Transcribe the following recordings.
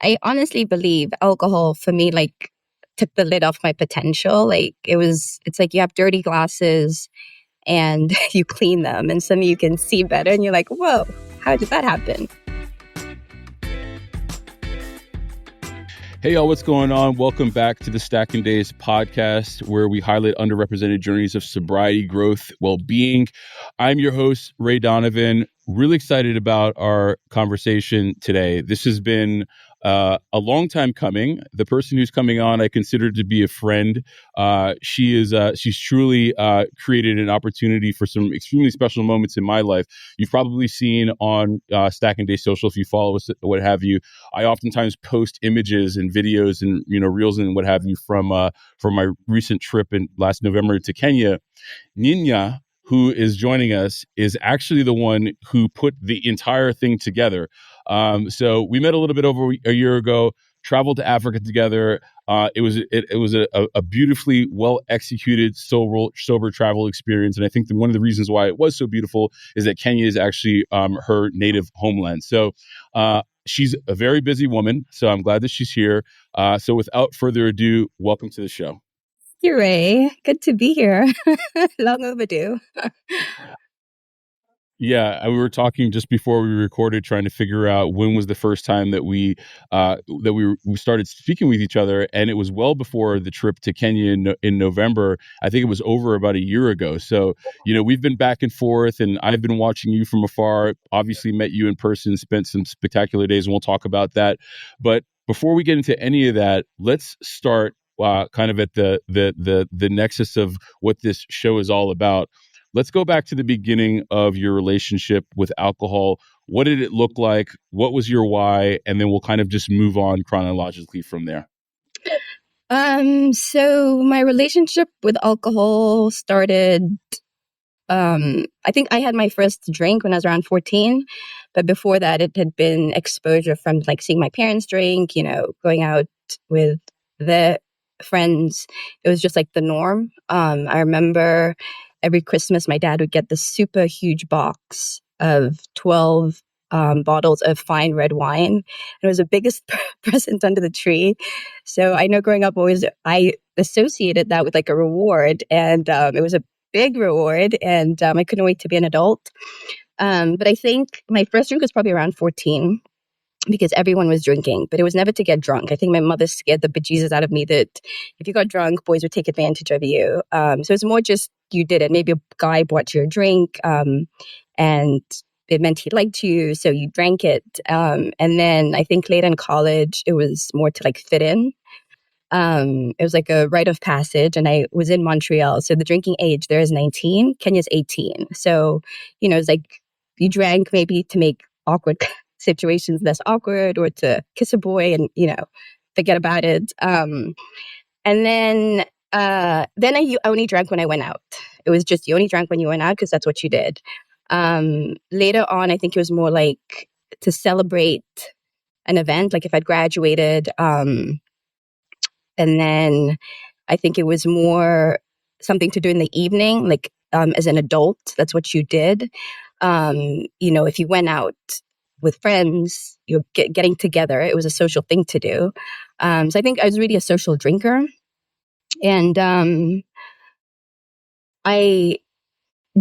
I honestly believe alcohol for me, like, took the lid off my potential. Like, it's like you have dirty glasses and you clean them and suddenly you can see better and you're like, whoa, how did that happen? Hey, y'all, what's going on? Welcome back to the Stacking Days podcast, where we highlight underrepresented journeys of sobriety, growth, well-being. I'm your host, Ray Donovan. Really excited about our conversation today. This has been a long time coming. The person who's coming on, I consider to be a friend. She's truly created an opportunity for some extremely special moments in my life. You've probably seen on Stacking Day Social, if you follow us, what have you. I oftentimes post images and videos and reels and what have you from my recent trip in last November to Kenya. Nyina, who is joining us, is actually the one who put the entire thing together. So we met a little bit over a year ago, traveled to Africa together. It was a beautifully well executed sober travel experience, and I think that one of the reasons why it was so beautiful is that Kenya is actually her native homeland. So she's a very busy woman, so I'm glad that she's here. So without further ado, welcome to the show. Hey, Ray. Good to be here. Long overdue. Yeah, we were talking just before we recorded, trying to figure out when was the first time that we started speaking with each other, and it was well before the trip to Kenya in November. I think it was over about a year ago. So we've been back and forth, and I've been watching you from afar. Obviously, met you in person, spent some spectacular days, and we'll talk about that. But before we get into any of that, let's start kind of at the nexus of what this show is all about. Let's go back to the beginning of your relationship with alcohol. What did it look like? What was your why? And then we'll kind of just move on chronologically from there. So my relationship with alcohol started, I think I had my first drink when I was around 14. But before that, it had been exposure from like seeing my parents drink, going out with their friends. It was just like the norm. I remember every Christmas, my dad would get this super huge box of 12 bottles of fine red wine. It was the biggest present under the tree. So I know growing up, I associated that with like a reward, and it was a big reward, and I couldn't wait to be an adult. But I think my first drink was probably around 14. Because everyone was drinking, but it was never to get drunk. I think my mother scared the bejesus out of me that if you got drunk, boys would take advantage of you. So it's more just you did it. Maybe a guy bought you a drink and it meant he liked you, so you drank it. And then I think later in college, it was more to like fit in. It was like a rite of passage, and I was in Montreal. So the drinking age there is 19, Kenya's 18. So, it's like you drank maybe to make awkward situations less awkward or to kiss a boy and forget about it, and then I only drank when I went out. It was just you only drank when you went out because that's what you did. Later on, I think it was more like to celebrate an event, like if I'd graduated, and then I think it was more something to do in the evening, like as an adult, that's what you did. If you went out with friends, you're getting together. It was a social thing to do. So I think I was really a social drinker. And I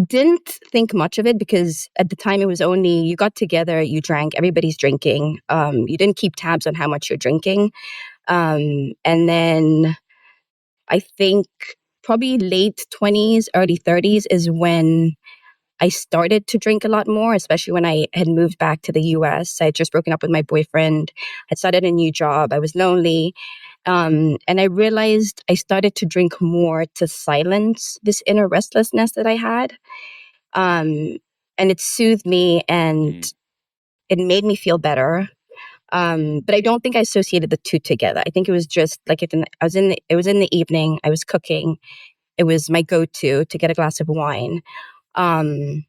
didn't think much of it because at the time it was only you got together, you drank, everybody's drinking. You didn't keep tabs on how much you're drinking. And then I think probably late 20s, early 30s is when I started to drink a lot more, especially when I had moved back to the US. I had just broken up with my boyfriend. I started a new job. I was lonely. And I realized I started to drink more to silence this inner restlessness that I had. And it soothed me and it made me feel better. But I don't think I associated the two together. I think it was just like it was in the evening, I was cooking. It was my go-to to get a glass of wine. And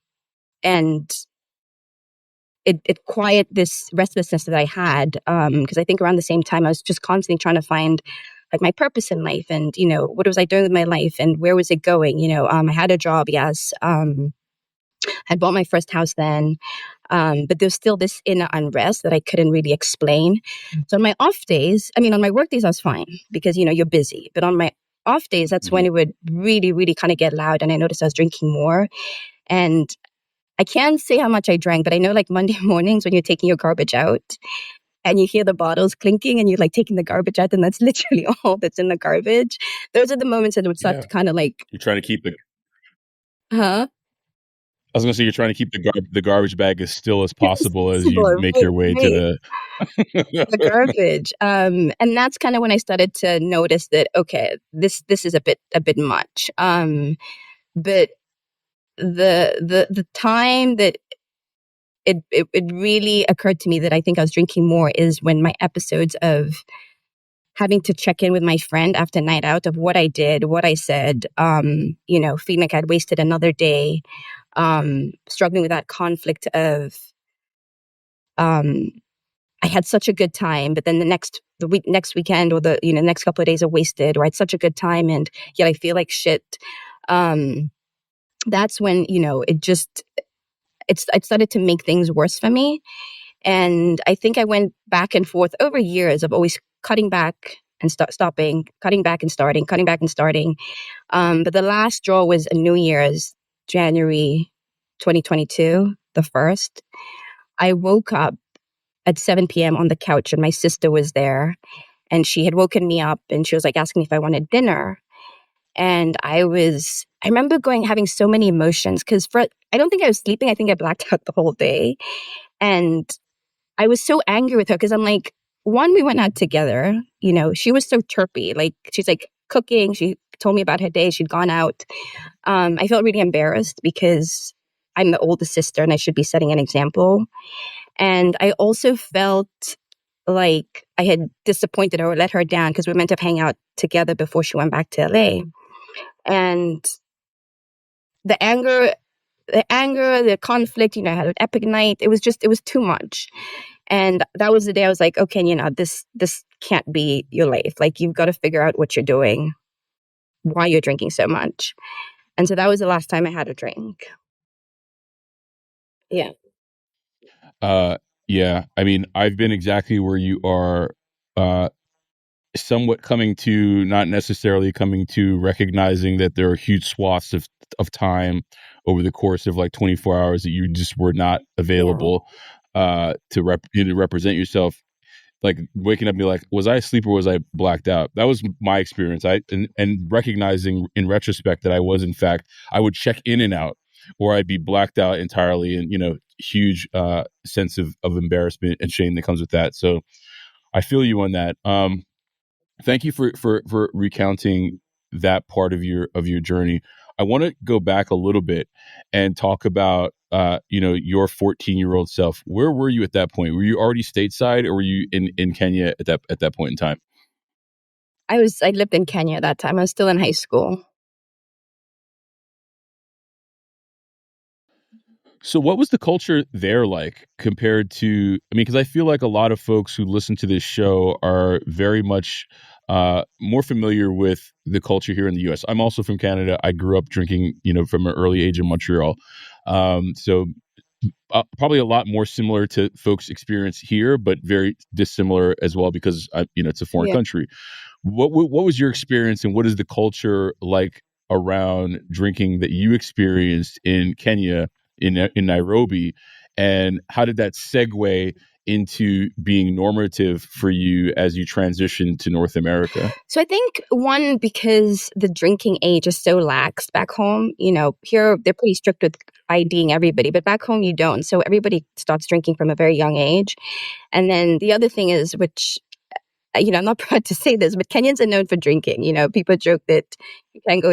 it quieted this restlessness that I had, because I think around the same time I was just constantly trying to find like my purpose in life and, what was I doing with my life and where was it going? I had a job, yes. I'd bought my first house then. But there's still this inner unrest that I couldn't really explain. So on my off days, on my work days, I was fine because, you're busy. But on my off days, that's when it would really, really kind of get loud. And I noticed I was drinking more. And I can't say how much I drank, but I know like Monday mornings when you're taking your garbage out and you hear the bottles clinking and you're like taking the garbage out and that's literally all that's in the garbage. Those are the moments that would start to kind of like... You're trying to keep it. Huh? I was going to say you're trying to keep the garbage bag as still as possible as you make your way to the garbage. And that's kind of when I started to notice that, okay, this is a bit much. But the time that it really occurred to me that I think I was drinking more is when my episodes of having to check in with my friend after night out of what I did, what I said, feeling like I'd wasted another day, struggling with that conflict of, I had such a good time, but then next weekend or the next couple of days are wasted, or I had such a good time and yet I feel like shit. That's when it started to make things worse for me, and I think I went back and forth over years of always cutting back and stopping, cutting back and starting, cutting back and starting. But the last straw was a New Year's, January 2022, the 1st. I woke up at 7 p.m. on the couch and my sister was there and she had woken me up and she was like asking me if I wanted dinner. And I remember having so many emotions because I don't think I was sleeping. I think I blacked out the whole day. And I was so angry with her because I'm like, one, we went out together. She was so chirpy. Like, she's like cooking. She told me about her day. She'd gone out. I felt really embarrassed because I'm the oldest sister and I should be setting an example. And I also felt like I had disappointed her or let her down because we were meant to hang out together before she went back to LA. And the anger, the conflict, I had an epic night. It was too much. And that was the day I was like, okay, this can't be your life. Like, you've got to figure out what you're doing, why you're drinking so much. And so that was the last time I had a drink. Yeah. Yeah. I've been exactly where you are, somewhat not necessarily coming to recognizing that there are huge swaths of time over the course of like 24 hours that you just were not available to represent yourself. Like waking up and be like, was I asleep or was I blacked out? That was my experience. And recognizing in retrospect that I was, in fact, I would check in and out, or I'd be blacked out entirely, and huge sense of embarrassment and shame that comes with that. So I feel you on that. Thank you for recounting that part of your journey. I want to go back a little bit and talk about your 14-year-old self. Where were you at that point? Were you already stateside, or were you in Kenya at that point in time? I lived in Kenya at that time. I was still in high school. So what was the culture there like compared to, because I feel like a lot of folks who listen to this show are very much more familiar with the culture here in the US. I'm also from Canada. I grew up drinking, from an early age in Montreal. So probably a lot more similar to folks' experience here, but very dissimilar as well because, it's a foreign country. What was your experience, and what is the culture like around drinking that you experienced in Kenya, in Nairobi, and how did that segue into being normative for you as you transitioned to North America? So I think, one, because the drinking age is so lax back home, here they're pretty strict with IDing everybody, but back home you don't. So everybody starts drinking from a very young age. And then the other thing is, which, I'm not proud to say this, but Kenyans are known for drinking. People joke that you can go,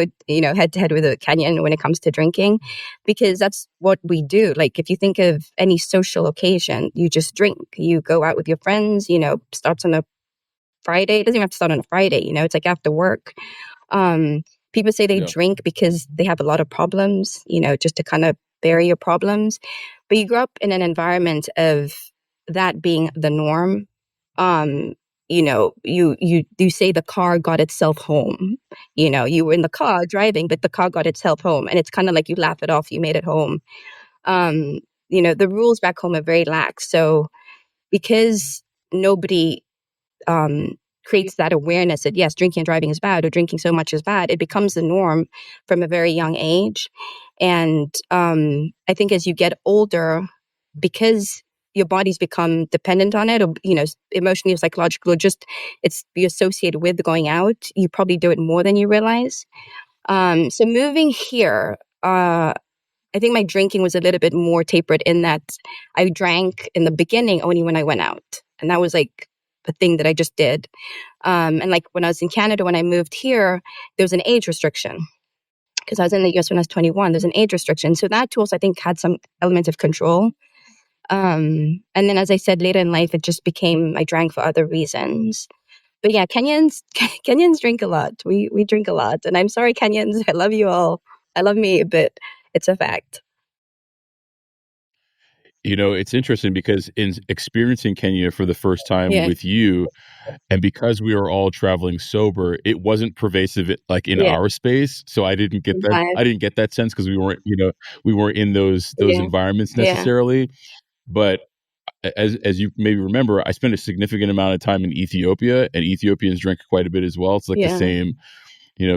head to head with a Kenyan when it comes to drinking, because that's what we do. Like, if you think of any social occasion, you just drink. You go out with your friends, starts on a Friday. It doesn't even have to start on a Friday, it's like after work. People say they drink because they have a lot of problems, just to kind of bury your problems. But you grow up in an environment of that being the norm. You say the car got itself home. You were in the car driving, but the car got itself home. And it's kind of like you laugh it off, you made it home. the rules back home are very lax. So because nobody creates that awareness that yes, drinking and driving is bad or drinking so much is bad, it becomes the norm from a very young age. And I think as you get older, because your body's become dependent on it, or emotionally or psychologically, or just you're associated with going out, you probably do it more than you realize. So moving here, I think my drinking was a little bit more tapered in that I drank in the beginning only when I went out, and that was like a thing that I just did. And like when I was in Canada, when I moved here, there was an age restriction because I was in the US when I was 21. There's an age restriction, so that too also I think had some element of control. And then, as I said, later in life, it just became I drank for other reasons. But yeah, Kenyans drink a lot. We drink a lot, and I'm sorry, Kenyans. I love you all. I love me, but it's a fact. It's interesting because in experiencing Kenya for the first time Yeah, with you, and because we were all traveling sober, it wasn't pervasive like in yeah, our space. So I didn't get that. vibe. I didn't get that sense because we weren't in those Yeah, environments yeah, necessarily. But as you maybe remember, I spent a significant amount of time in Ethiopia, and Ethiopians drink quite a bit as well. It's like the yeah.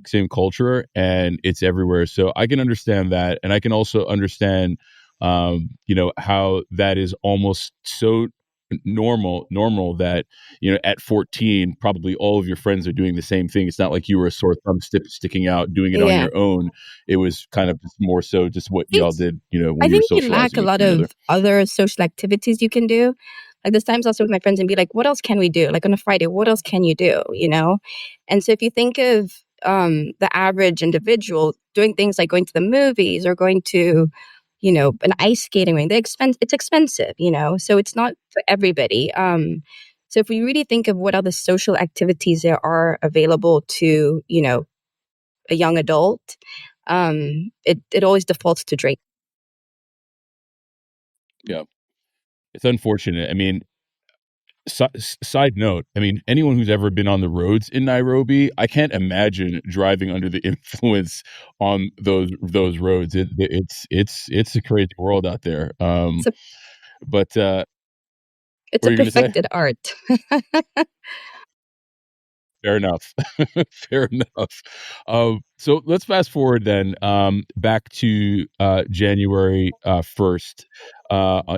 same culture, and it's everywhere. So I can understand that, and I can also understand how that is almost so normal that at 14 probably all of your friends are doing the same thing. It's not like you were a sore thumb sticking out doing it on Yeah. your own. It was kind of just more so just what think y'all did when I you were think you lack socializing a with lot each other. of other social activities you can do. Like there's times also with my friends and be like, what else can we do? Like on a Friday, what else can you do? And so if you think of the average individual doing things like going to the movies or going to, an ice skating rink, it's expensive, so it's not for everybody. So if we really think of what other social activities there are available to, a young adult, it always defaults to drink. Yeah, it's unfortunate. I mean, side note, I mean, anyone who's ever been on the roads in Nairobi, I can't imagine driving under the influence on those roads. It's a crazy world out there. It's a But it's what a are you gonna say? perfected art. Fair enough. Fair enough. So let's fast forward then back to January 1st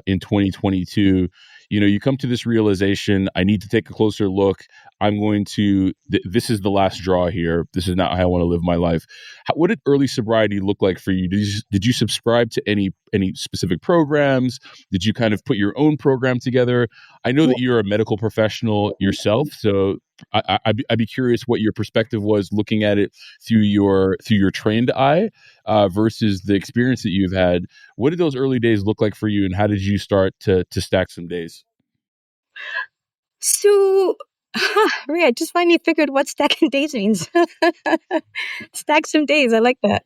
in 2022. You come to this realization, I need to take a closer look. I'm going to, this is the last draw here. This is not how I want to live my life. What did early sobriety look like for you? Did you subscribe to any specific programs? Did you kind of put your own program together? I know that you're a medical professional yourself, so I'd be curious what your perspective was looking at it through your trained eye versus the experience that you've had. What did those early days look like for you, and how did you start to stack some days? So, Ray, I just finally figured what stacking days means. Stack some days. I like that.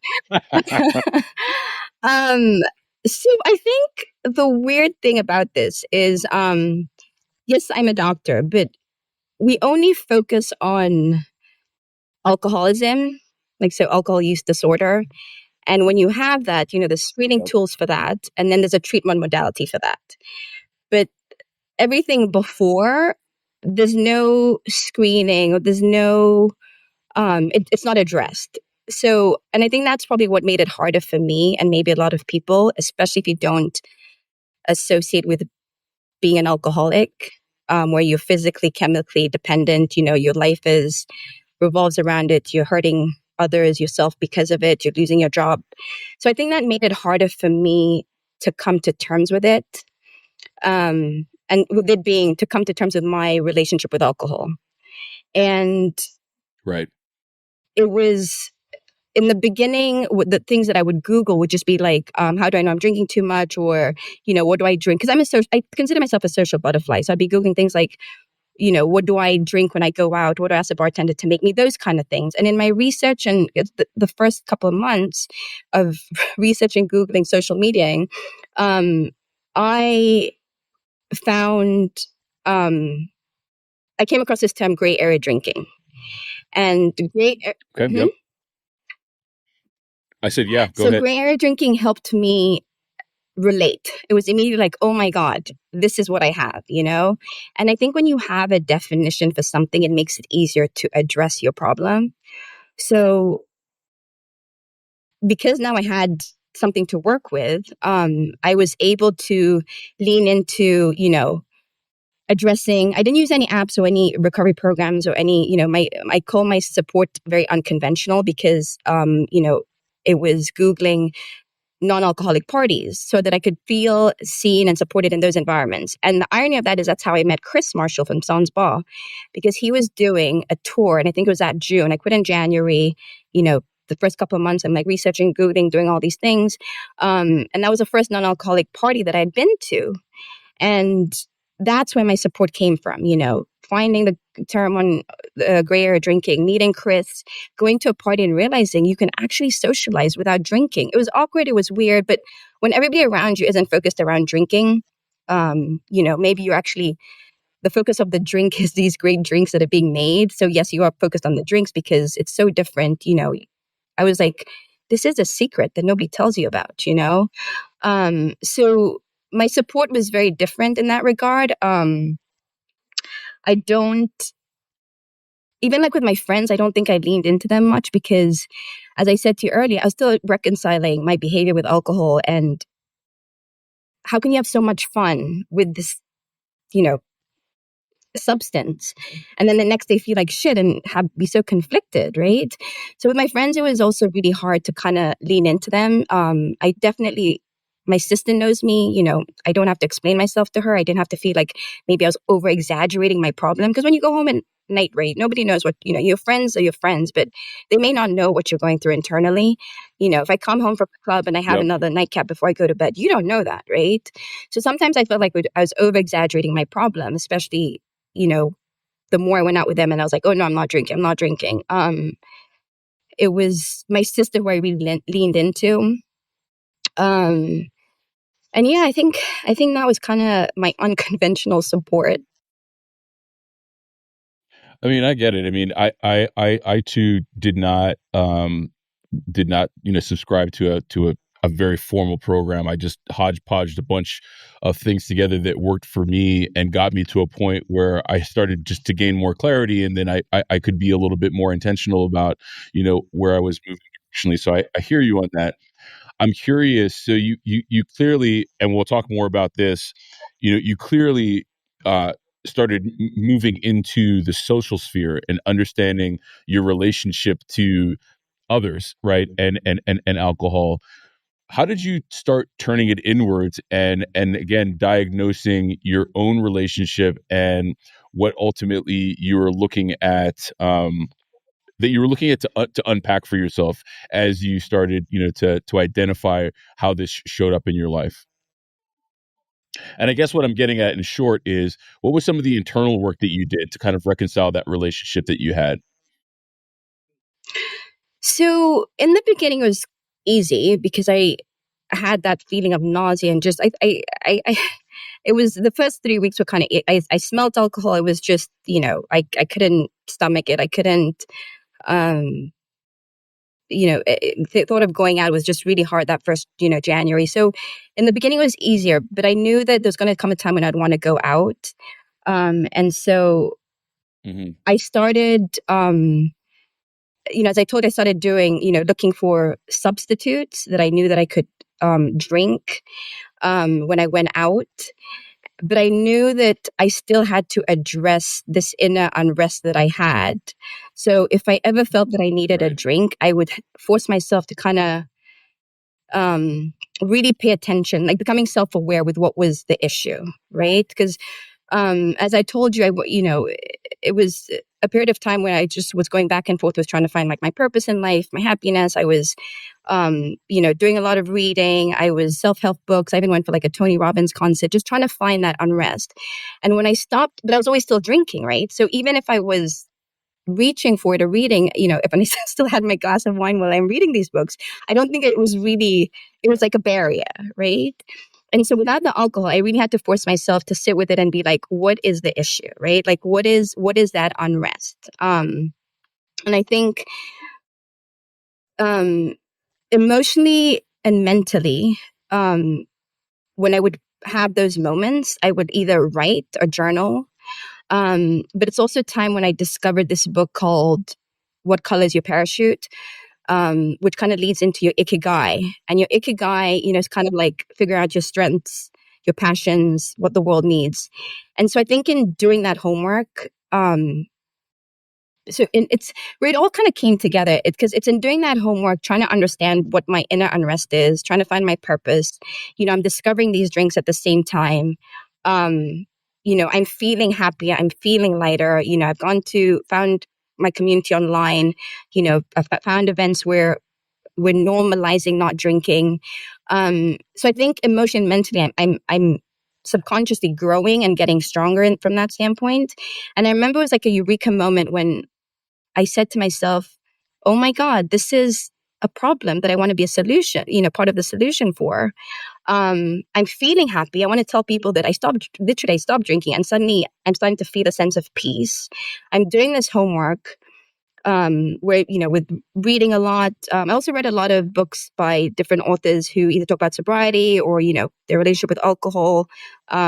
um, so I think the weird thing about this is, yes, I'm a doctor, but we only focus on alcoholism, like so alcohol use disorder. And when you have that, there's screening Yep. tools for that, and then there's a treatment modality for that. But everything before, there's no screening, or there's no, it's not addressed. So, and I think that's probably what made it harder for me and maybe a lot of people, especially if you don't associate with being an alcoholic, where you're physically, chemically dependent. Your life revolves around it. You're hurting others, yourself because of it. You're losing your job. So I think that made it harder for me to come to terms with it. And with it being to come to terms with my relationship with alcohol. And Right. it was in the beginning, the things that I would Google would just be like, how do I know I'm drinking too much? Or, what do I drink? Because I consider myself a social butterfly. So I'd be Googling things like, what do I drink when I go out? What do I ask a bartender to make me? Those kind of things. And in my research and the first couple of months of researching, Googling, social media, I found, I came across this term gray area drinking. And Okay. hmm? Yep. I said, yeah, go So ahead. gray area drinking helped me relate. It was immediately like, oh my God, this is what I have, you know? And I think when you have a definition for something, it makes it easier to address your problem. So because now I had something to work with, I was able to lean into, you know, addressing. I didn't use any apps or any recovery programs or any, you know, I call my support very unconventional because, you know, it was Googling non-alcoholic parties so that I could feel seen and supported in those environments. And the irony of that is that's how I met Chris Marshall from Sans Bar, because he was doing a tour, and I think it was that June. I quit in January, you know, the first couple of months I'm like researching, Googling, doing all these things. And that was the first non-alcoholic party that I'd been to. And that's where my support came from, you know, finding the term on gray area drinking, meeting Chris, going to a party and realizing you can actually socialize without drinking. It was awkward, it was weird, but when everybody around you isn't focused around drinking, you know, maybe you're actually, the focus of the drink is these great drinks that are being made. So yes, you are focused on the drinks because it's so different, you know. I was like, this is a secret that nobody tells you about, you know? So my support was very different in that regard. I don't, even like with my friends, I don't think I leaned into them much because, as I said to you earlier, I was still reconciling my behavior with alcohol. And how can you have so much fun with this, you know, substance, and then the next day feel like shit and be so conflicted, right? So with my friends, it was also really hard to kind of lean into them. I definitely, my sister knows me, you know, I don't have to explain myself to her. I didn't have to feel like maybe I was over exaggerating my problem, because when you go home at night, right, nobody knows what, you know, your friends are your friends, but they may not know what you're going through internally. You know, if I come home from a club and I have another nightcap before I go to bed, you don't know that, right? So sometimes I felt like I was over exaggerating my problem, especially, you know, the more I went out with them and I was like, oh no, I'm not drinking. It was my sister who I really leaned into. And yeah, I think that was kind of my unconventional support. I mean, I get it. I mean, I too did not, you know, subscribe to a very formal program. I just hodgepodged a bunch of things together that worked for me and got me to a point where I started just to gain more clarity, and then I could be a little bit more intentional about, you know, where I was moving directionally. So I hear you on that. I'm curious. So you clearly, and we'll talk more about this. You know, you clearly uh, started moving into the social sphere and understanding your relationship to others, right? And alcohol. How did you start turning it inwards and again diagnosing your own relationship and what ultimately you were looking at? That you were looking at to unpack for yourself as you started, you know, to identify how this showed up in your life. And I guess what I'm getting at in short is, what was some of the internal work that you did to kind of reconcile that relationship that you had? So in the beginning, it was easy because I had that feeling of nausea and just I it was the first 3 weeks were kind of, I smelled alcohol. It was just, you know, I couldn't stomach it. I couldn't, um, you know, the thought of going out was just really hard that first, you know, January. So in the beginning it was easier, but I knew that there's going to come a time when I'd want to go out. And so Hmm. I started, you know, as I told you, I started doing, you know, looking for substitutes that I knew that I could drink when I went out. But I knew that I still had to address this inner unrest that I had. So if I ever felt that I needed a Right. drink, I would force myself to kind of really pay attention, like becoming self-aware with what was the issue, right? Because as I told you, you know, it was a period of time where I just was going back and forth with trying to find like my purpose in life, my happiness. I was, you know, doing a lot of reading. I was self-help books. I even went for like a Tony Robbins concert, just trying to find that unrest. And when I stopped, but I was always still drinking, right? So even if I was reaching for it or reading, you know, if I still had my glass of wine while I'm reading these books, I don't think it was really, it was like a barrier, right? And so without the alcohol, I really had to force myself to sit with it and be like, what is the issue, right? Like, what is that unrest? And I think um, emotionally and mentally, when I would have those moments, I would either write or journal. But it's also a time when I discovered this book called What Color is Your Parachute? Which kind of leads into your ikigai. And your ikigai, is kind of like figure out your strengths, your passions, what the world needs. And so I think in doing that homework, it's where it all kind of came together. Because it's in doing that homework, trying to understand what my inner unrest is, trying to find my purpose. I'm discovering these drinks at the same time. I'm feeling happier. I'm feeling lighter. I've found my community online. I've found events where we're normalizing not drinking. So I think emotionally, mentally, I'm subconsciously growing and getting stronger from that standpoint. And I remember it was like a eureka moment when I said to myself, oh my God, this is a problem that I want to be a solution, part of the solution for. I'm feeling happy. I want to tell people that I stopped drinking, and suddenly I'm starting to feel a sense of peace. I'm doing this homework, where, with reading a lot. I also read a lot of books by different authors who either talk about sobriety or, their relationship with alcohol,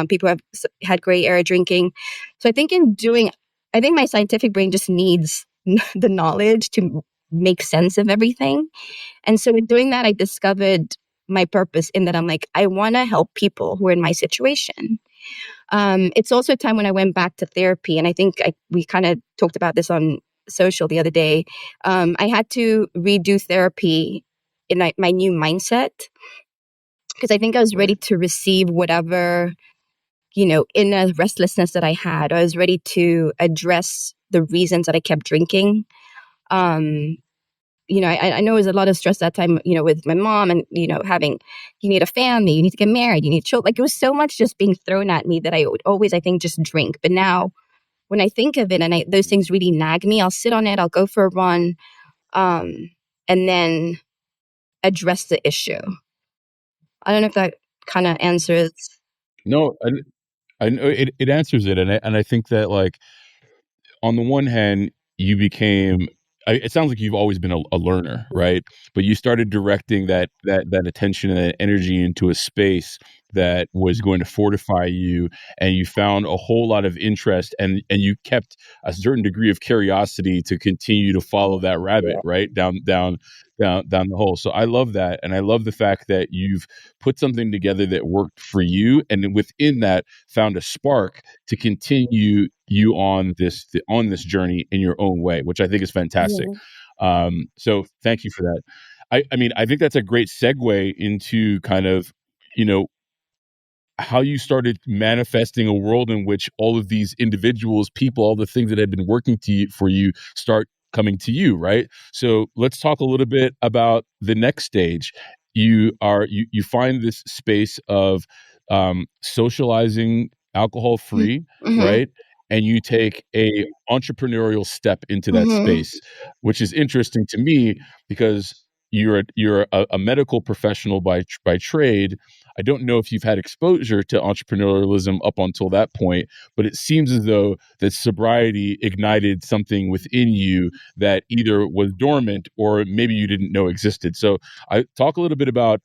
people who have had gray area drinking. So I think I think my scientific brain just needs the knowledge to make sense of everything. And so in doing that, I discovered my purpose in that I'm like, I want to help people who are in my situation. It's also a time when I went back to therapy. And I think we kind of talked about this on social the other day. I had to redo therapy in my new mindset because I think I was ready to receive whatever, inner restlessness that I had. I was ready to address the reasons that I kept drinking. I know it was a lot of stress that time, with my mom and, you need a family, you need to get married, you need children. Like it was so much just being thrown at me that I would always, I think, just drink. But now when I think of it and those things really nag me, I'll sit on it, I'll go for a run, and then address the issue. I don't know if that kind of answers. No, I know it answers it, and I think that, like, on the one hand, you became. It sounds like you've always been a learner, right? But you started directing that attention and that energy into a space that was going to fortify you, and you found a whole lot of interest, and you kept a certain degree of curiosity to continue to follow that rabbit, right, down the hole. So I love that, and I love the fact that you've put something together that worked for you, and within that found a spark to continue you on this journey in your own way, which I think is fantastic. So thank you for that. I mean, I think that's a great segue into kind of, how you started manifesting a world in which all of these individuals, people, all the things that had been working for you start coming to you, right? So let's talk a little bit about the next stage. You find this space of socializing alcohol free, right? And you take a entrepreneurial step into that space, which is interesting to me because you're a medical professional by trade. I don't know if you've had exposure to entrepreneurialism up until that point, but it seems as though that sobriety ignited something within you that either was dormant or maybe you didn't know existed. So I talk a little bit about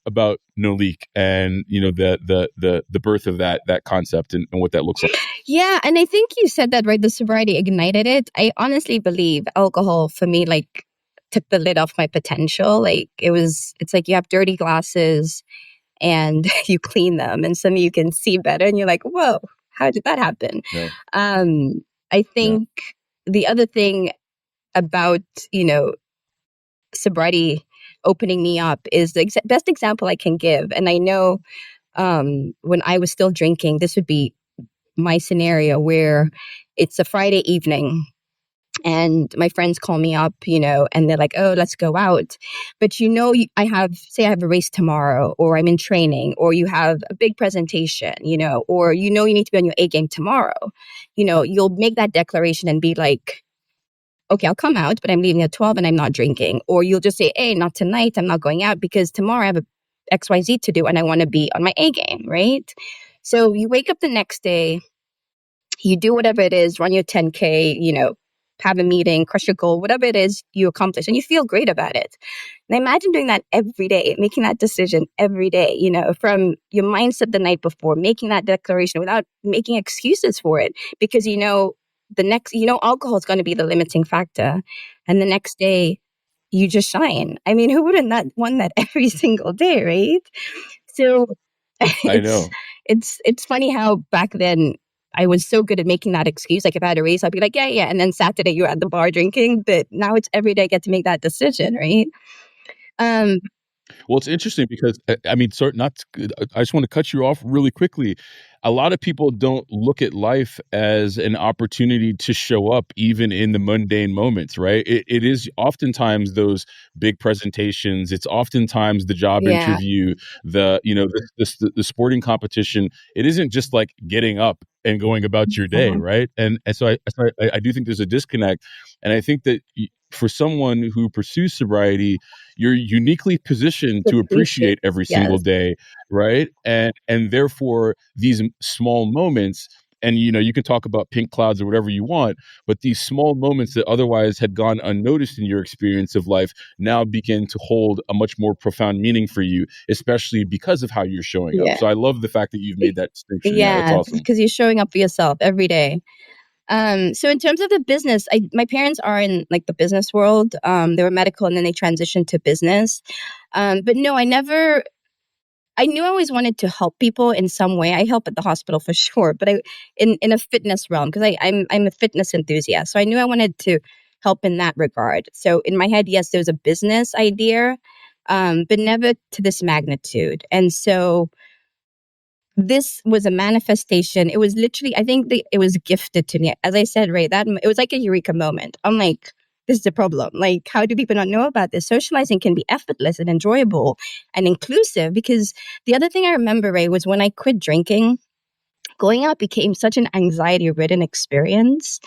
NoLiQ and the birth of that concept and what that looks like. Yeah, and I think you said that right. The sobriety ignited it. I honestly believe alcohol for me took the lid off my potential. It's like you have dirty glasses and you clean them and suddenly you can see better and you're like, whoa, how did that happen? Yeah. I think the other thing about, sobriety opening me up is the best example I can give. And I know when I was still drinking, this would be my scenario where it's a Friday evening and my friends call me up, and they're like, oh, let's go out. But, I have a race tomorrow, or I'm in training, or you have a big presentation, or, you need to be on your A game tomorrow. You'll make that declaration and be like, okay, I'll come out, but I'm leaving at 12 and I'm not drinking. Or you'll just say, hey, not tonight. I'm not going out because tomorrow I have a XYZ to do and I want to be on my A game, right? So you wake up the next day, you do whatever it is, run your 10K, have a meeting, crush your goal, whatever it is you accomplish, and you feel great about it. And imagine doing that every day, making that decision every day, from your mindset the night before, making that declaration without making excuses for it, because alcohol is going to be the limiting factor. And the next day, you just shine. I mean, who wouldn't not want that every single day, right? So I know. it's funny how back then I was so good at making that excuse. Like if I had a race, I'd be like, yeah. And then Saturday you're at the bar drinking. But now it's every day I get to make that decision, right? Well, it's interesting because I mean, I just want to cut you off really quickly. A lot of people don't look at life as an opportunity to show up even in the mundane moments, right? It is oftentimes those big presentations. It's oftentimes the job Yeah. interview, the sporting competition. It isn't just like getting up and going about your day, right? And so I do think there's a disconnect, and I think that for someone who pursues sobriety, you're uniquely positioned to appreciate every single day, right? And therefore these small moments, and you can talk about pink clouds or whatever you want, but these small moments that otherwise had gone unnoticed in your experience of life now begin to hold a much more profound meaning for you, especially because of how you're showing up. So I love the fact that you've made that distinction. Yeah, that's awesome. Because you're showing up for yourself every day. So in terms of the business, my parents are in like the business world. They were medical and then they transitioned to business. But no, I knew I always wanted to help people in some way. I help at the hospital for sure, but in a fitness realm, because I'm a fitness enthusiast. So I knew I wanted to help in that regard. So in my head, yes, there was a business idea, but never to this magnitude. And so this was a manifestation. It was literally, I think it was gifted to me. As I said, Ray, it was like a eureka moment. I'm like, this is the problem. Like, how do people not know about this? Socializing can be effortless and enjoyable and inclusive, because the other thing I remember, Ray, was when I quit drinking, going out became such an anxiety-ridden experience.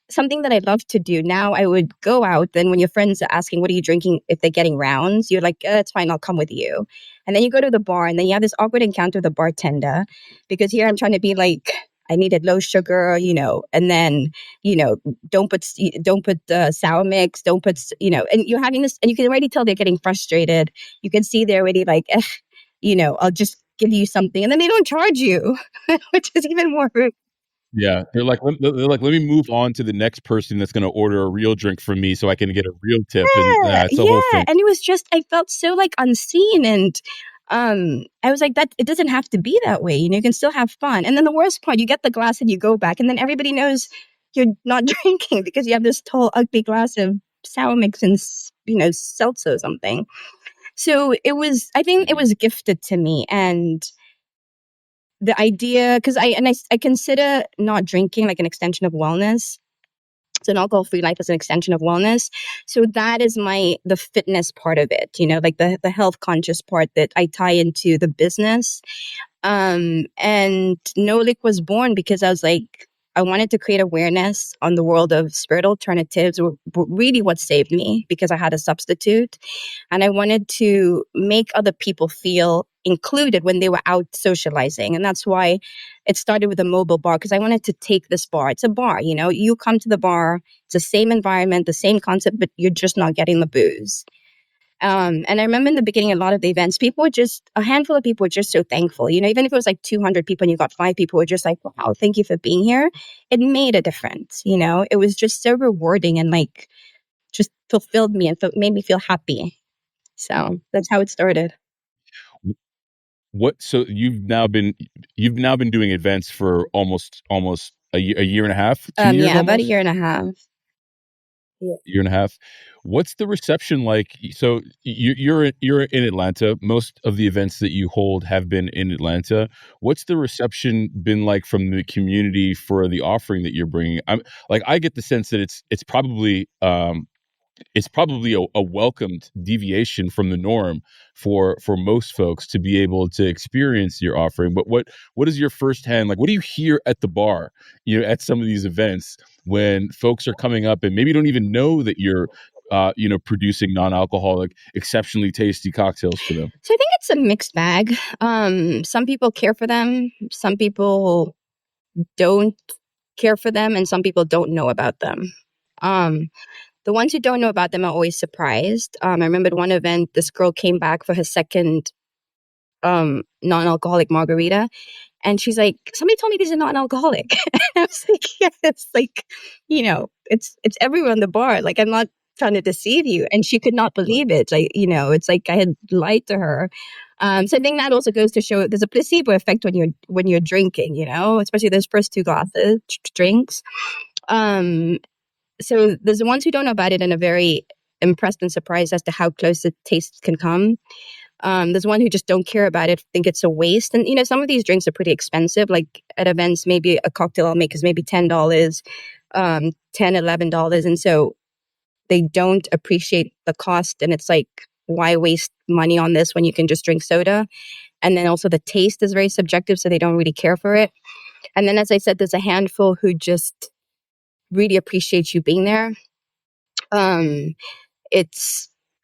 Something that I love to do now, I would go out. Then when your friends are asking, what are you drinking? If they're getting rounds, you're like, it's fine, I'll come with you. And then you go to the bar and then you have this awkward encounter with the bartender, because here I'm trying to be like, I needed low sugar, and then, don't put sour mix, don't put, and you're having this, and you can already tell they're getting frustrated. You can see they're already like, I'll just give you something. And then they don't charge you, which is even more rude. Yeah, let me move on to the next person that's going to order a real drink from me so I can get a real tip. And it's the whole thing. And it was just, I felt so like unseen, and I was like, that it doesn't have to be that way. You can still have fun. And then the worst part, you get the glass and you go back, and then everybody knows you're not drinking because you have this tall, ugly glass of sour mix and seltzer or something. So I think it was gifted to me, and the idea, because I consider not drinking like an extension of wellness. So an alcohol-free life is an extension of wellness. So that is the fitness part of it, like the health conscious part that I tie into the business. And NoLiQ was born because I was like, I wanted to create awareness on the world of spirit alternatives, really what saved me, because I had a substitute. And I wanted to make other people feel included when they were out socializing. And that's why it started with a mobile bar, because I wanted to take this bar. It's a bar, you come to the bar, it's the same environment, the same concept, but you're just not getting the booze. And I remember in the beginning, a lot of the events, a handful of people were just so thankful. Even if it was like 200 people and you got 5 people who were just like, wow, thank you for being here. It made a difference. It was just so rewarding and like just fulfilled me and made me feel happy. So that's how it started. So you've now been doing events for almost a year and a half, 2 years, yeah, about a year and a half. Yeah. Year and a half. What's the reception like? So you're in Atlanta. Most of the events that you hold have been in Atlanta. What's the reception been like from the community for the offering that you're bringing? I get the sense that it's probably a welcomed deviation from the norm for most folks to be able to experience your offering. But what is your firsthand, like, what do you hear at the bar, at some of these events when folks are coming up and maybe don't even know that you're producing non-alcoholic, exceptionally tasty cocktails for them? So I think it's a mixed bag. Some people care for them. Some people don't care for them and some people don't know about them. The ones who don't know about them are always surprised. I remember at one event, this girl came back for her second non-alcoholic margarita. And she's like, somebody told me these are non-alcoholic. And I was like, yeah, it's like, it's everywhere on the bar. Like, I'm not trying to deceive you. And she could not believe it. Like, it's like I had lied to her. So I think that also goes to show there's a placebo effect when you're drinking, especially those first two glasses drinks. So there's the ones who don't know about it and are very impressed and surprised as to how close the taste can come. There's one who just don't care about it, think it's a waste. And, some of these drinks are pretty expensive. Like at events, maybe a cocktail I'll make is maybe $10, $10, $11. And so they don't appreciate the cost. And it's like, why waste money on this when you can just drink soda? And then also the taste is very subjective, so they don't really care for it. And then, as I said, there's a handful who just really appreciate you being there.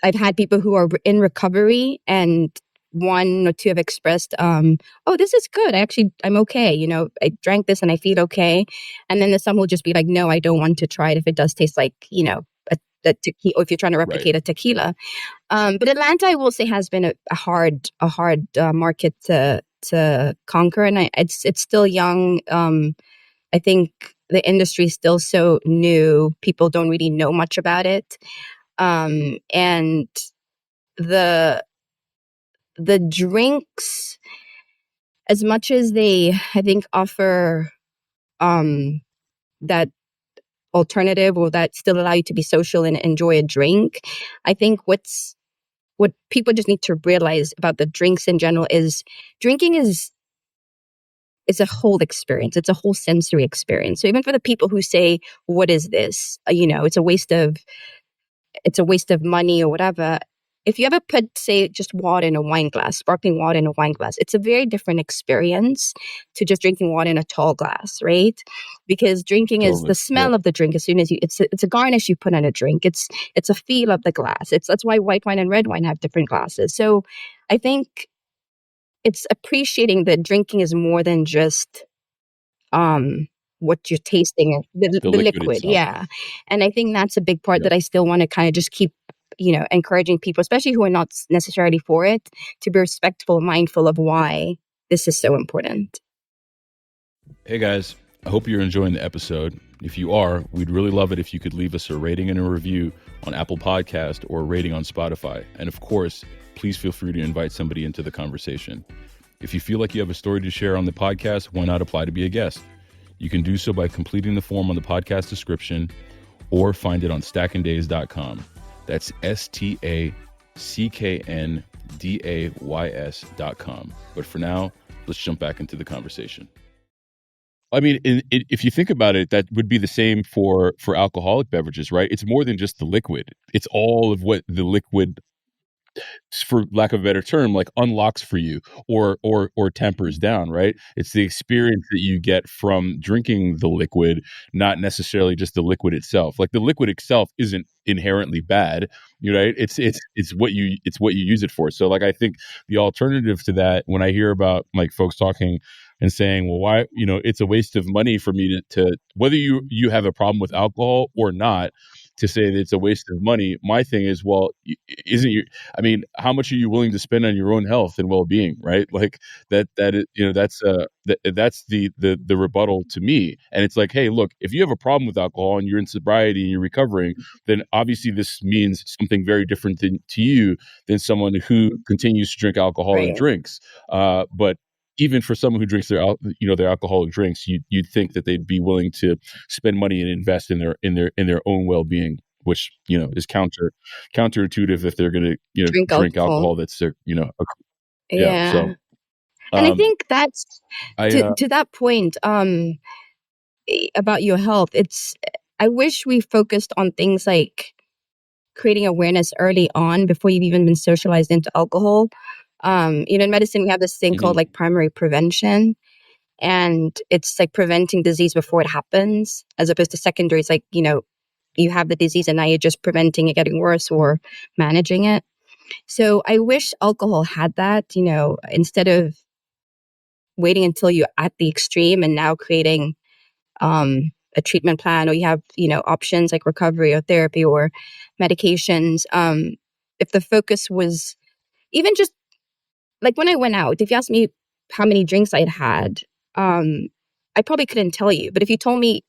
I've had people who are in recovery and one or two have expressed, oh, this is good. I'm okay. I drank this and I feel okay. And then there's some who'll just be like, no, I don't want to try it if it does taste like, a tequila, or if you're trying to replicate a tequila. But Atlanta, I will say, has been a hard market to conquer. And it's still young. I think the industry is still so new. People don't really know much about it. And the drinks, as much as they, I think, offer that alternative or that still allow you to be social and enjoy a drink, I think what people just need to realize about the drinks in general is drinking is a whole experience. It's a whole sensory experience. So even for the people who say, what is this? It's a waste of money or whatever. If you ever put, say, just water in a wine glass, sparkling water in a wine glass, it's a very different experience to just drinking water in a tall glass, right? Because drinking is the smell of the drink. As soon as it's a garnish you put on a drink. It's a feel of the glass. That's why white wine and red wine have different glasses. So I think it's appreciating that drinking is more than just what you're tasting, the liquid. Yeah. And I think that's a big part that I still want to kind of just keep, encouraging people, especially who are not necessarily for it, to be respectful and mindful of why this is so important. Hey guys, I hope you're enjoying the episode. If you are, we'd really love it if you could leave us a rating and a review on Apple Podcast or a rating on Spotify. And of course, please feel free to invite somebody into the conversation. If you feel like you have a story to share on the podcast, why not apply to be a guest? You can do so by completing the form on the podcast description or find it on stackanddays.com. That's stackanddays.com. But for now, let's jump back into the conversation. I mean, if you think about it, that would be the same for alcoholic beverages, right? It's more than just the liquid. It's all of what the liquid, for lack of a better term, like unlocks for you or tempers down, right? It's the experience that you get from drinking the liquid, not necessarily just the liquid itself. Like the liquid itself isn't inherently bad, right? It's what you use it for. So like I think the alternative to that, when I hear about like folks talking and saying, well, why, it's a waste of money for me to whether you have a problem with alcohol or not, to say that it's a waste of money. My thing is, well, how much are you willing to spend on your own health and well-being, right? Like that's the rebuttal to me. And it's like, hey, look, if you have a problem with alcohol and you're in sobriety and you're recovering, then obviously this means something very different to you than someone who continues to drink alcohol and drinks. But even for someone who drinks their alcoholic drinks, you'd think that they'd be willing to spend money and invest in their own well-being, which is counterintuitive if they're going to drink alcohol that's their Yeah. So, and I think that's to that point about your health. I wish we focused on things like creating awareness early on before you've even been socialized into alcohol. In medicine, we have this thing called like primary prevention, and it's like preventing disease before it happens, as opposed to secondary. It's like, you have the disease and now you're just preventing it getting worse or managing it. So I wish alcohol had that, instead of waiting until you're at the extreme and now creating a treatment plan, or you have, options like recovery or therapy or medications. If the focus was even just like when I went out, if you asked me how many drinks I'd had, I probably couldn't tell you. But if you told me,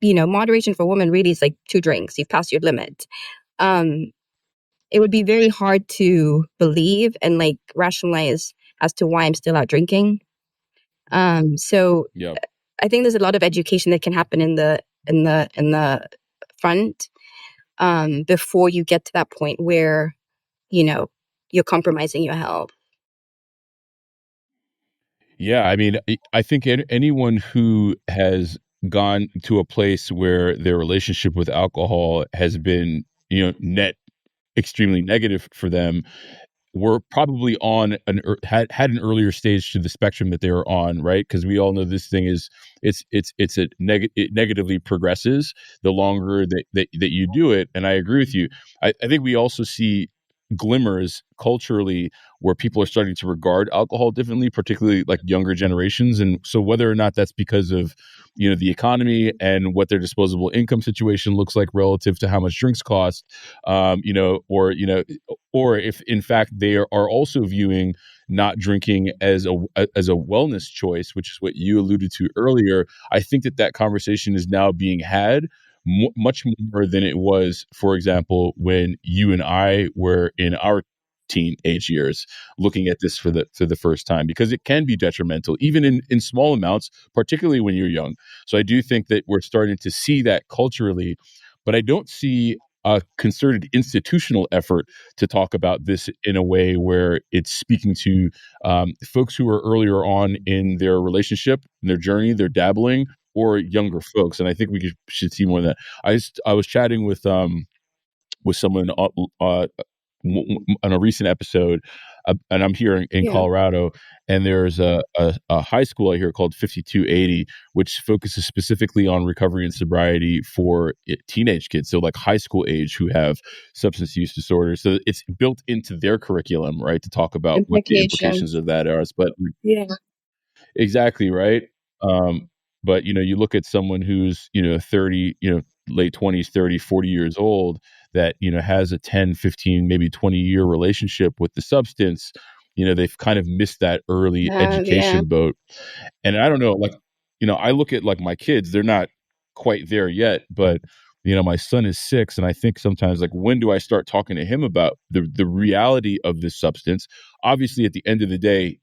moderation for women really is like 2 drinks, you've passed your limit. It would be very hard to believe and like rationalize as to why I'm still out drinking. So Yeah. I think there's a lot of education that can happen in the front, before you get to that point where, you're compromising your health. Yeah, I mean, I think anyone who has gone to a place where their relationship with alcohol has been, net extremely negative for them, were probably on had an earlier stage to the spectrum that they were on, right? Because we all know this thing is it negatively progresses the longer that you do it. And I agree with you. I think we also see glimmers culturally where people are starting to regard alcohol differently, particularly like younger generations. And so whether or not that's because of, the economy and what their disposable income situation looks like relative to how much drinks cost, or if in fact they are also viewing not drinking as a wellness choice, which is what you alluded to earlier. I think that conversation is now being had much more than it was, for example, when you and I were in our teenage years looking at this for the first time, because it can be detrimental even in small amounts, particularly when you're young. So I do think that we're starting to see that culturally, but I don't see a concerted institutional effort to talk about this in a way where it's speaking to folks who are earlier on in their relationship, in their journey, they're dabbling, or younger folks. And I think we should see more of that. I was chatting with someone on a recent episode, and I'm here in Yeah. Colorado, and there's a high school out here called 5280, which focuses specifically on recovery and sobriety for teenage kids, so like high school age, who have substance use disorders. So it's built into their curriculum, right, to talk about what the implications of that are. But Yeah. exactly, right. Um, but you look at someone who's 30, late 20s, 30, 40 years old, that has a 10, 15, maybe 20-year relationship with the substance. They've kind of missed that early Yeah. education boat. And I don't know, like, I look at like my kids, they're not quite there yet, but my son is 6, and I think sometimes, like, when do I start talking to him about the reality of this substance? Obviously, at the end of the day,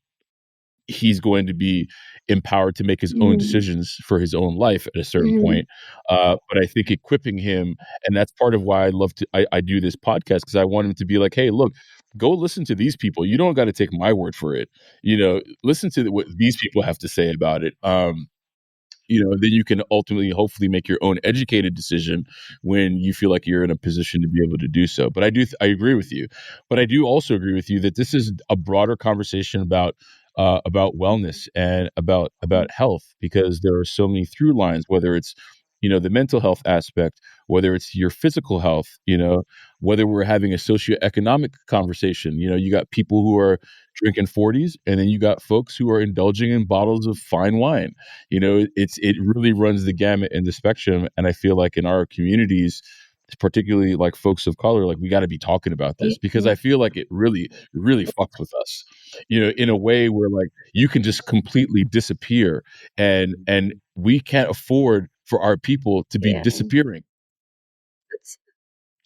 he's going to be empowered to make his own Mhm. decisions for his own life at a certain Mhm. point. But I think equipping him, and that's part of why I do this podcast, because I want him to be like, hey, look, go listen to these people. You don't got to take my word for it. Listen to what these people have to say about it. Then you can ultimately, hopefully, make your own educated decision when you feel like you're in a position to be able to do so. But I agree with you. But I do also agree with you that this is a broader conversation about wellness and about health, because there are so many through lines, whether it's the mental health aspect, whether it's your physical health, whether we're having a socioeconomic conversation. You got people who are drinking 40s, and then you got folks who are indulging in bottles of fine wine. It really runs the gamut and the spectrum. And I feel like in our communities, particularly like folks of color, like, we got to be talking about this, because I feel like it really, really fucks with us, in a way where, like, you can just completely disappear, and we can't afford for our people to be Yeah. disappearing. That's,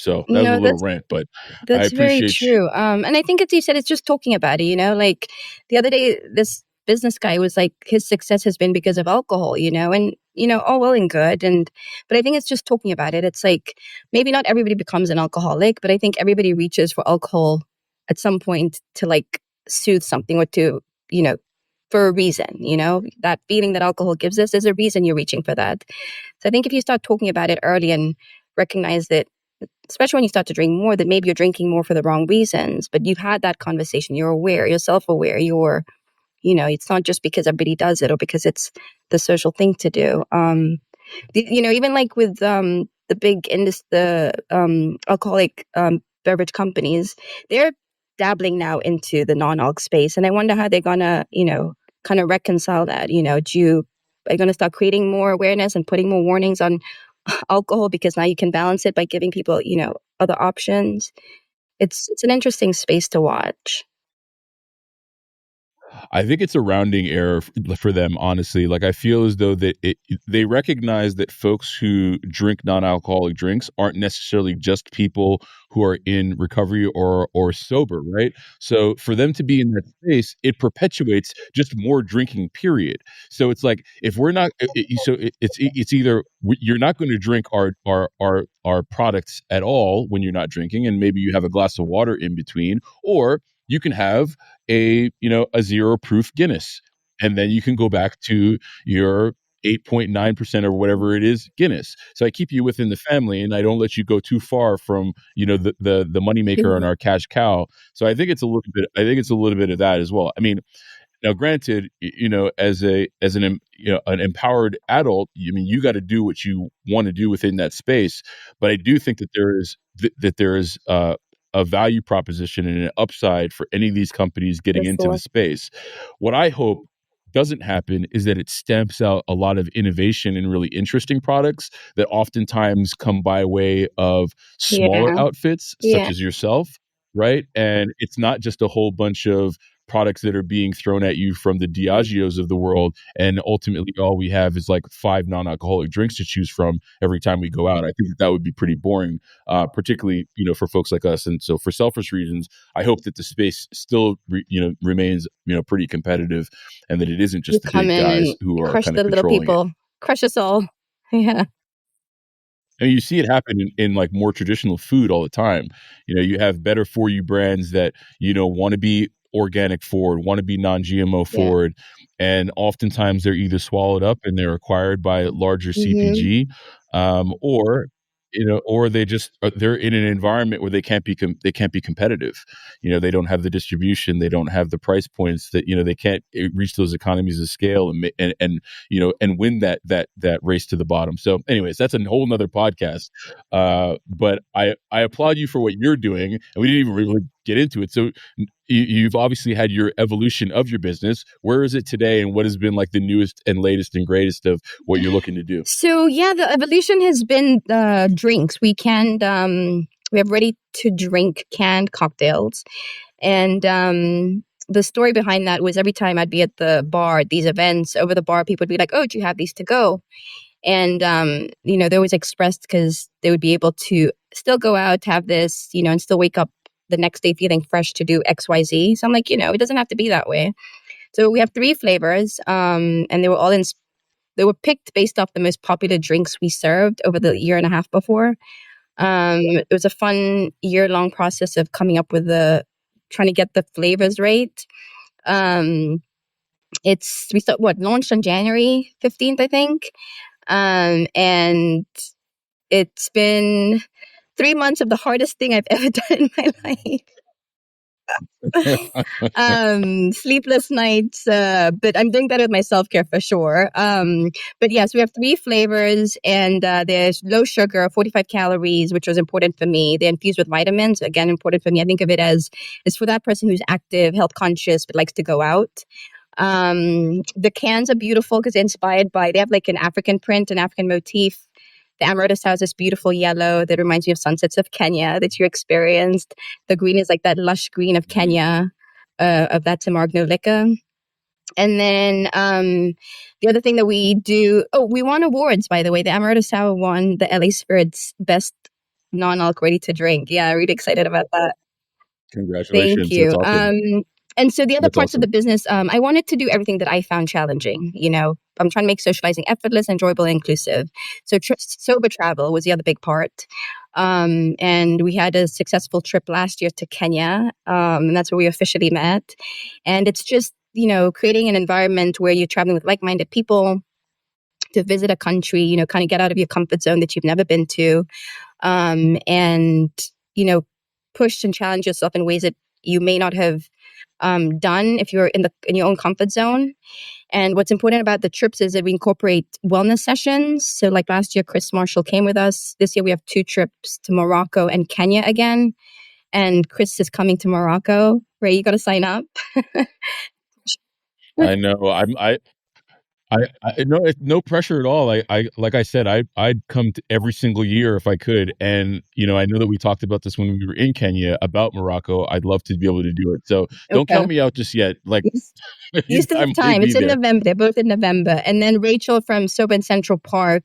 So that was a no, little that's rant, but I That's very appreciate you. true. And I think, as you said, it's just talking about it, like the other day, this business guy was like, his success has been because of alcohol, and, all well and good. But I think it's just talking about it. It's like, maybe not everybody becomes an alcoholic, but I think everybody reaches for alcohol at some point to like soothe something, or to, for a reason, that feeling that alcohol gives us, there's a reason you're reaching for that. So I think if you start talking about it early and recognize that, especially when you start to drink more, that maybe you're drinking more for the wrong reasons, but you've had that conversation, you're aware, you're self-aware, it's not just because everybody does it or because it's the social thing to do. Even like with the big alcoholic beverage companies, they're dabbling now into the non-alc space, and I wonder how they're gonna, kind of reconcile that. Do you Are you going to start creating more awareness and putting more warnings on alcohol because now you can balance it by giving people, other options? It's an interesting space to watch. I think it's a rounding error for them, honestly. Like, I feel as though that they recognize that folks who drink non-alcoholic drinks aren't necessarily just people who are in recovery or sober, right? So for them to be in that space, it perpetuates just more drinking, period. So it's like, if we're not, it's either you're not going to drink our products at all when you're not drinking, and maybe you have a glass of water in between, or you can have a 0 proof Guinness, and then you can go back to your 8.9% or whatever it is Guinness. So I keep you within the family, and I don't let you go too far from the moneymaker and our cash cow. So I think it's a little bit of that as well. I mean, now, granted, as an empowered adult, you got to do what you want to do within that space. But I do think that there is a value proposition and an upside for any of these companies getting into the space. What I hope doesn't happen is that it stamps out a lot of innovation and really interesting products that oftentimes come by way of smaller outfits, such as yourself, right? And it's not just a whole bunch of products that are being thrown at you from the Diageos of the world, and ultimately all we have is like 5 non-alcoholic drinks to choose from every time we go out. I think that would be pretty boring, particularly for folks like us. And so, for selfish reasons, I hope that the space still remains pretty competitive, and that it isn't just the big guys who are kind of the little people, crush us all. Yeah. And you see it happen in like more traditional food all the time. You have better for you brands that want to be organic forward, want to be non-GMO forward, and oftentimes they're either swallowed up and they're acquired by larger CPG, or they're in an environment where they can't be competitive. They don't have the distribution, they don't have the price points, that they can't reach those economies of scale and win that race to the bottom. So anyways, that's a whole nother podcast. But I applaud you for what you're doing, and we didn't even really get into it. So you've obviously had your evolution of your business. Where is it today, and what has been like the newest and latest and greatest of what you're looking to do? So the evolution has been drinks. We have ready to drink canned cocktails, and the story behind that was every time I'd be at the bar at these events, over the bar, people would be like, "Oh, do you have these to go?" And they always expressed because they would be able to still go out, have this, and still wake up the next day feeling fresh to do XYZ. So I'm like, it doesn't have to be that way. So we have 3 flavors, and they were picked based off the most popular drinks we served over the year and a half before. It was a fun year-long process of coming up with trying to get the flavors right. Launched on January 15th, I think. And it's been 3 months of the hardest thing I've ever done in my life. Sleepless nights, but I'm doing better with my self-care for sure. But yes, we have 3 flavors, and there's low sugar, 45 calories, which was important for me. They're infused with vitamins, again, important for me. I think of it as it's for that person who's active, health conscious, but likes to go out. The cans are beautiful because they're inspired they have like an African print, an African motif. The amaretto has this beautiful yellow that reminds me of sunsets of Kenya that you experienced. The green is like that lush green of Kenya, of that Tamargno liquor. And then the other thing that we do, we won awards, by the way. The amaretto sour won the LA Spirit's best non-alc ready to drink. Yeah, really excited about that. Congratulations. Thank you. That's awesome. And so the other parts of the business, I wanted to do everything that I found challenging. I'm trying to make socializing effortless, enjoyable, and inclusive. So sober travel was the other big part. And we had a successful trip last year to Kenya, and that's where we officially met. And it's just, creating an environment where you're traveling with like-minded people to visit a country, kind of get out of your comfort zone that you've never been to, and, push and challenge yourself in ways that you may not have done if you're in your own comfort zone. And what's important about the trips is that we incorporate wellness sessions. So like last year, Chris Marshall came with us. This year we have 2 trips to Morocco and Kenya again. And Chris is coming to Morocco. Ray, you got to sign up. I know. No pressure at all. I like I said, I'd come to every single year if I could. And I know that we talked about this when we were in Kenya about Morocco. I'd love to be able to do it. So don't Okay. count me out just yet. Like You still I have may time. be It's in there. November. They're both in November. And then Rachel from Sober in Central Park,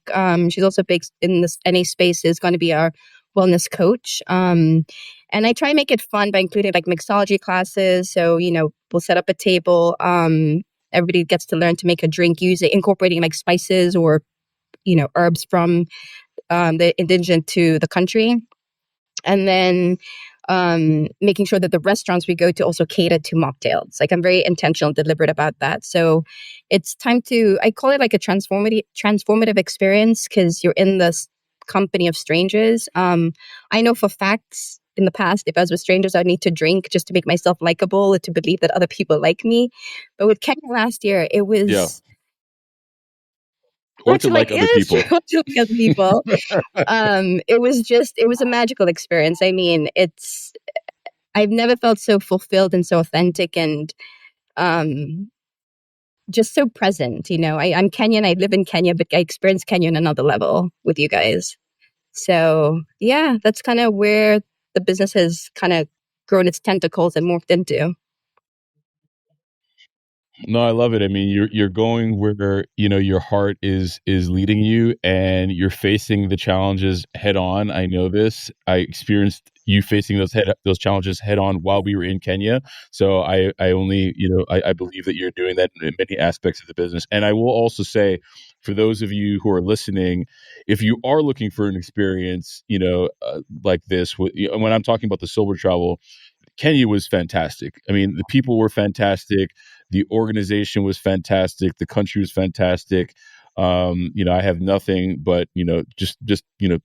she's also big in this NA space, is going to be our wellness coach. And I try and make it fun by including like mixology classes. So, we'll set up a table. Everybody gets to learn to make a drink, incorporating like spices or, herbs from the indigenous to the country. And then making sure that the restaurants we go to also cater to mocktails. Like I'm very intentional and deliberate about that. So it's time I call it like a transformative experience because you're in this company of strangers. I know for facts in the past, if I was with strangers, I'd need to drink just to make myself likable or to believe that other people like me. But with Kenya last year, it Yeah. was Or to like other people. to like other people. It was a magical experience. I mean, I've never felt so fulfilled and so authentic and just so present. I'm Kenyan. I live in Kenya, but I experience Kenya on another level with you guys. So yeah, that's kind of where the business has kind of grown its tentacles and morphed into. No, I love it. I mean, you're going where your heart is leading you, and you're facing the challenges head on. I know this. I experienced you facing those challenges head on while we were in Kenya. So I only I believe that you're doing that in many aspects of the business. And I will also say, for those of you who are listening, if you are looking for an experience, like this, when I'm talking about the sober travel, Kenya was fantastic. I mean, the people were fantastic. The organization was fantastic. The country was fantastic. I have nothing but just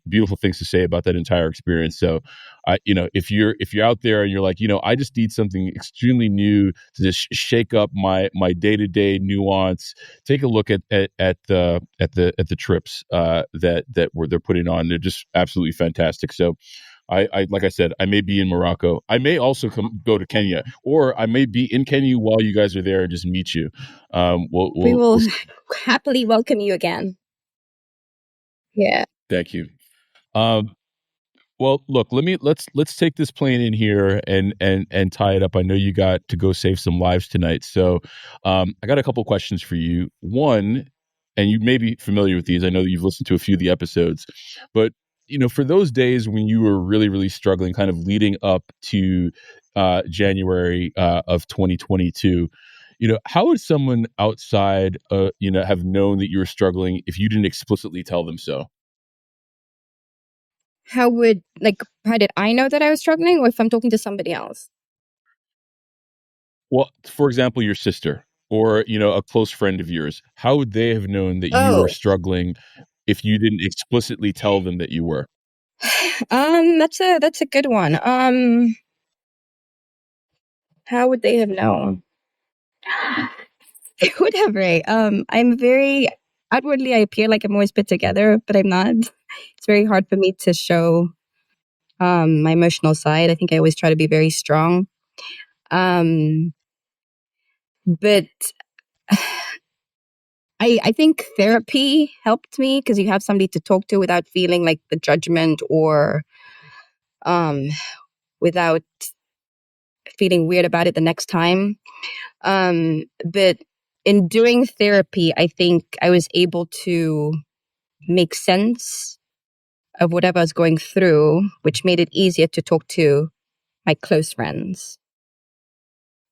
beautiful things to say about that entire experience. So, if you're out there and you're like, I just need something extremely new to just shake up my day to day nuance. Take a look at the trips that they're putting on. They're just absolutely fantastic. So, I like I said, I may be in Morocco. I may also go to Kenya, or I may be in Kenya while you guys are there and just meet you. We will happily welcome you again. Yeah. Thank you. Well, look, let's take this plane in here and tie it up. I know you got to go save some lives tonight, so I got a couple questions for you. One, and you may be familiar with these. I know that you've listened to a few of the episodes, but for those days when you were really, really struggling, kind of leading up to January of 2022, how would someone outside, have known that you were struggling if you didn't explicitly tell them so? How did I know that I was struggling, or if I'm talking to somebody else? Well, for example, your sister or a close friend of yours, how would they have known that you were Oh, struggling if you didn't explicitly tell them that you were? that's a good one. How would they have known? Whatever. I'm very outwardly. I appear like I'm always put together, but I'm not. It's very hard for me to show my emotional side. I think I always try to be very strong. But I think therapy helped me because you have somebody to talk to without feeling like the judgment or um, without feeling weird about it the next time. But in doing therapy, I think I was able to make sense of whatever I was going through, which made it easier to talk to my close friends.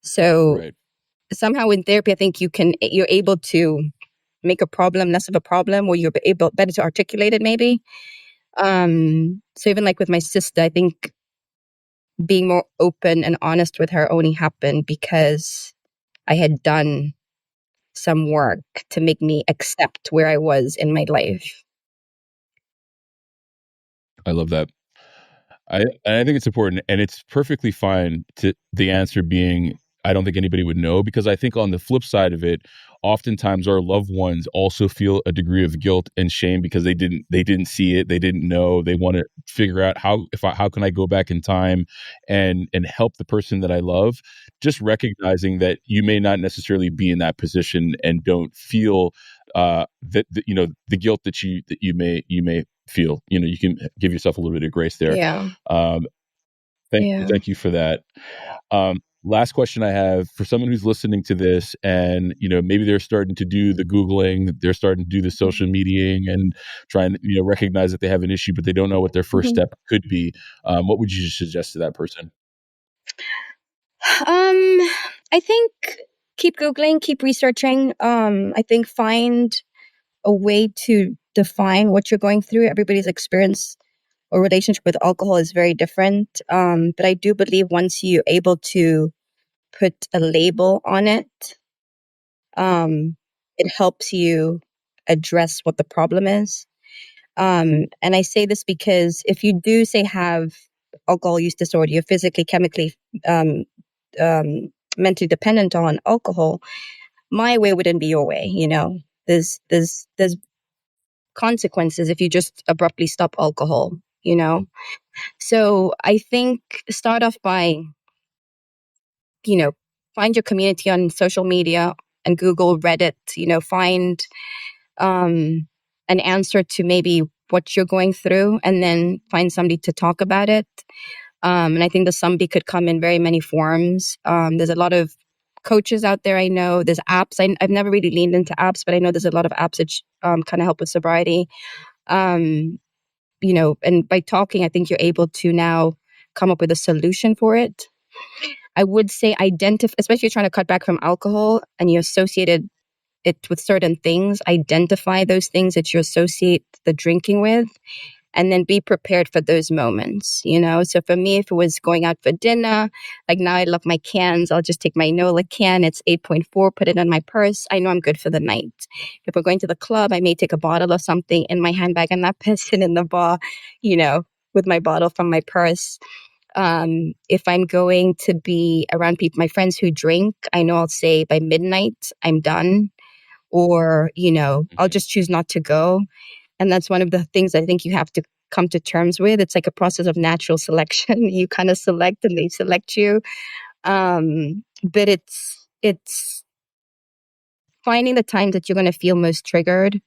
So Right. somehow in therapy, I think you're able to make a problem less of a problem, or you're able better to articulate it maybe. So even like with my sister, I think being more open and honest with her only happened because I had done some work to make me accept where I was in my life. I love that. I think it's important, and it's perfectly fine to the answer being I don't think anybody would know, because I think on the flip side of it, oftentimes our loved ones also feel a degree of guilt and shame because they didn't see it, they didn't know, they want to figure out how can I go back in time and help the person that I love. Just recognizing that you may not necessarily be in that position and don't feel the guilt that you may feel. You can give yourself a little bit of grace there. Yeah. Um, thank you for that. Last question I have for someone who's listening to this, and maybe they're starting to do the Googling, they're starting to do the social mediaing, and trying to recognize that they have an issue, but they don't know what their first step could be. What would you suggest to that person? I think keep Googling, keep researching. I think find a way to define what you're going through. Everybody's experience or relationship with alcohol is very different. But I do believe once you're able to put a label on it, it helps you address what the problem is. And I say this because if you do say have alcohol use disorder, you're physically, chemically, um, mentally dependent on alcohol, my way wouldn't be your way. There's consequences if you just abruptly stop alcohol. So I think start off by find your community on social media and Google, Reddit. Find an answer to maybe what you're going through, and then find somebody to talk about it. And I think the somebody could come in very many forms. There's a lot of coaches out there. I know there's apps. I've never really leaned into apps, but I know there's a lot of apps that kind of help with sobriety. And by talking, I think you're able to now come up with a solution for it. I would say identify, especially if you're trying to cut back from alcohol and you associated it with certain things, identify those things that you associate the drinking with, and then be prepared for those moments. So for me, if it was going out for dinner, like now I love my cans, I'll just take my Nolik can. It's 8.4, put it in my purse. I know I'm good for the night. If we're going to the club, I may take a bottle of something in my handbag. I'm not pissing in the bar, with my bottle from my purse. If I'm going to be around people, my friends who drink, I know I'll say by midnight, I'm done. Or, I'll just choose not to go. And that's one of the things I think you have to come to terms with. It's like a process of natural selection. You kind of select and they select you. But it's finding the times that you're going to feel most triggered.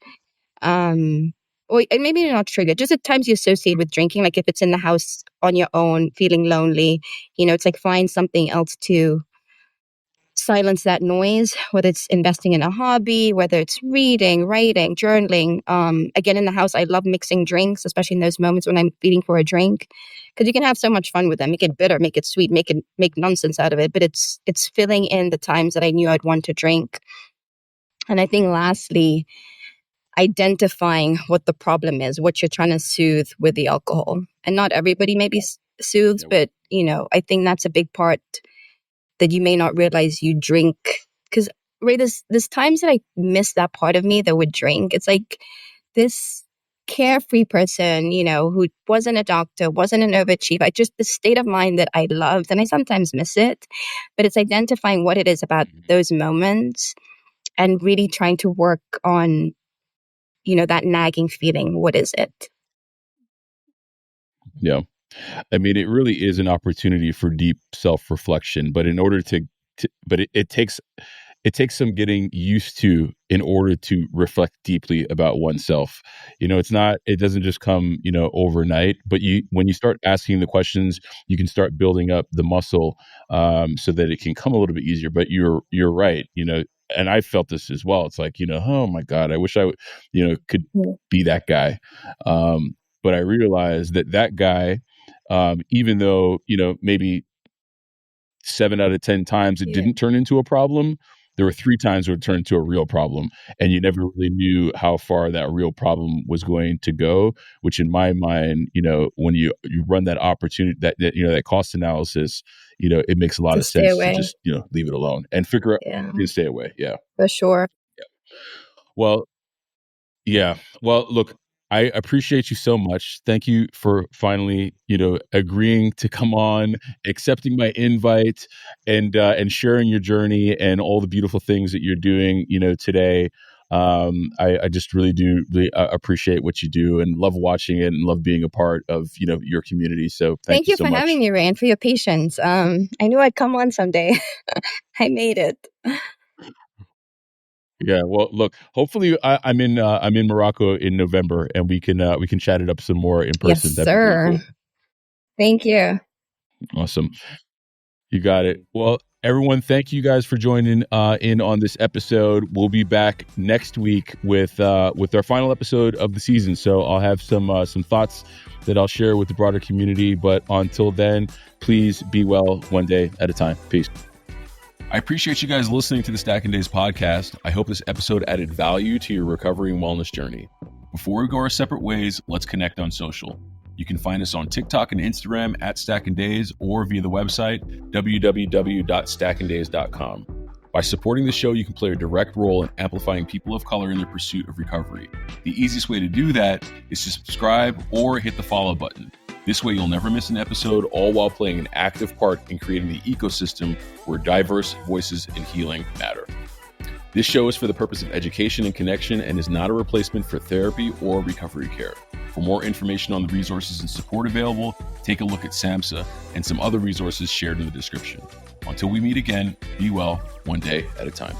Or maybe you're not triggered, just at times you associate with drinking. Like if it's in the house on your own, feeling lonely, it's like find something else to silence that noise, whether it's investing in a hobby, whether it's reading, writing, journaling. Again, in the house, I love mixing drinks, especially in those moments when I'm feeling for a drink, because you can have so much fun with them. Make it bitter, make it sweet, make nonsense out of it. But it's filling in the times that I knew I'd want to drink. And I think lastly, identifying what the problem is, what you're trying to soothe with the alcohol. And not everybody may be soothed, but I think that's a big part that you may not realize you drink. Because Ray, there's times that I miss that part of me that would drink. It's like this carefree person, who wasn't a doctor, wasn't an overachiever. The state of mind that I loved, and I sometimes miss it. But it's identifying what it is about those moments and really trying to work on, that nagging feeling. What is it? Yeah. I mean, it really is an opportunity for deep self-reflection, but in order but it takes some getting used to in order to reflect deeply about oneself. It doesn't just come, overnight, but when you start asking the questions, you can start building up the muscle, so that it can come a little bit easier. But you're right, and I felt this as well. It's like, oh my God, I wish I, could be that guy. But I realized that guy, even though, maybe 7 out of 10 times it didn't turn into a problem, there were 3 times where it turned into a real problem. And you never really knew how far that real problem was going to go, which in my mind, when you run that opportunity, that cost analysis, it makes a lot of sense to just, leave it alone and figure out to stay away. Yeah. For sure. Yeah. Well, yeah. Well, look, I appreciate you so much. Thank you for finally, agreeing to come on, accepting my invite, and sharing your journey and all the beautiful things that you're doing, today. I just really do appreciate what you do and love watching it and love being a part of, your community. So thank you so for much. having me, Ray, and for your patience. I knew I'd come on someday. I made it. Yeah. Well, look. Hopefully, I'm in Morocco in November, and we can chat it up some more in Yes, person. That'd be pretty sir. cool. Thank you. Awesome. You got it. Well, everyone, thank you guys for joining in on this episode. We'll be back next week with our final episode of the season. So I'll have some thoughts that I'll share with the broader community. But until then, please be well one day at a time. Peace. I appreciate you guys listening to the Stacking Days podcast. I hope this episode added value to your recovery and wellness journey. Before we go our separate ways, let's connect on social. You can find us on TikTok and Instagram at Stacking Days or via the website www.stackingdays.com. By supporting the show, you can play a direct role in amplifying people of color in their pursuit of recovery. The easiest way to do that is to subscribe or hit the follow button. This way, you'll never miss an episode, all while playing an active part in creating the ecosystem where diverse voices and healing matter. This show is for the purpose of education and connection and is not a replacement for therapy or recovery care. For more information on the resources and support available, take a look at SAMHSA and some other resources shared in the description. Until we meet again, be well, one day at a time.